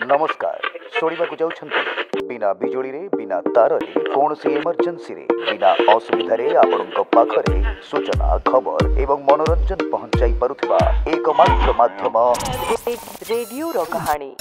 नमस्कार शुणा जाऊँ बिना बिजुली रे बिना तार रे कौन सी इमरजेंसी रे बिना असुविधा रे आपनक पाखरे सूचना खबर एवं मनोरंजन पहुंचाई परुथिबा एकमात्र माध्यम रेडियो रो कहानी।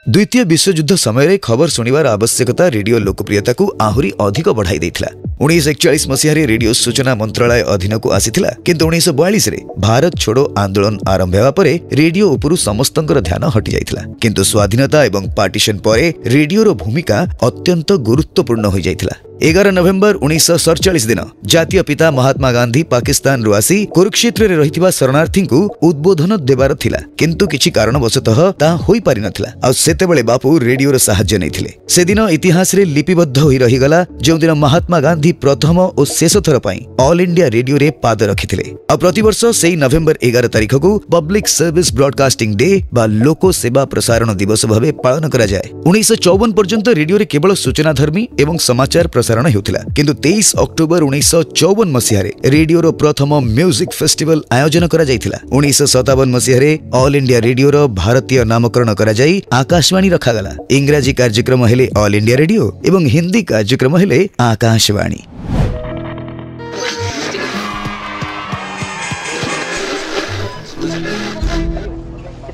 द्वितीय विश्वयुद्ध समय खबर शुणिबार आवश्यकता रेडियो लोकप्रियता को आहुरी अधिक बढ़ाई देथिला। 1941 मसीह रेडियो सूचना मंत्रालय अधीन को आसीथिला, किंतु 1942 रे भारत छोड़ो आंदोलन आरंभ हेबा परे रेडियो उपरु समस्तंकर ध्यान हटि जाइथिला। किंतु स्वाधीनता एवं पार्टीशन परे रेडियो रो भूमिका अत्यंत गुरुत्वपूर्ण होई जाइथिला। 11 नवेम्बर 1947 दिन जातीय पिता महात्मा गांधी पाकिस्तान रु आसी कुरुक्षेत्र रे रहिथिबा शरणार्थी को उद्बोधन देबार थिला, किंतु किछि कारणवशतः ता होई पारि नथिला। आ सेतेबेले बापू रेडियो रो सहाय्य नैथिले। से दिन इतिहास रे लिपिबद्ध होई रहिगला जो दिन महात्मा गांधी प्रथम और शेष थर पई ऑल इंडिया रेडियो रे पाद रखिथिले। आ प्रतिवर्ष सेई नवेम्बर 11 तारिख को पब्लिक सर्विस ब्रॉडकास्टिंग डे बा लोक सेवा प्रसारण दिवस भाबे पालन करा जाय। 1954 पर्यंत रेडियो रे केवल सूचनाधर्मी एवं समाचार प्रसारण हेउथिला, किंतु 23 अक्टोबर 1954 मसीह रे रेडियो रो प्रथम म्यूजिक फेस्टिवल आयोजन करा जायथिला। 1957 मसीह रे ऑल इंडिया रेडियो रो भारतीय नामकरण करा जाई आकाशवाणी रखा गला। इंग्रजी कार्यक्रम हेले ऑल इंडिया रेडियो एवं हिंदी कार्यक्रम हेले आकाशवाणी।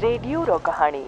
रेडियो रो कहानी।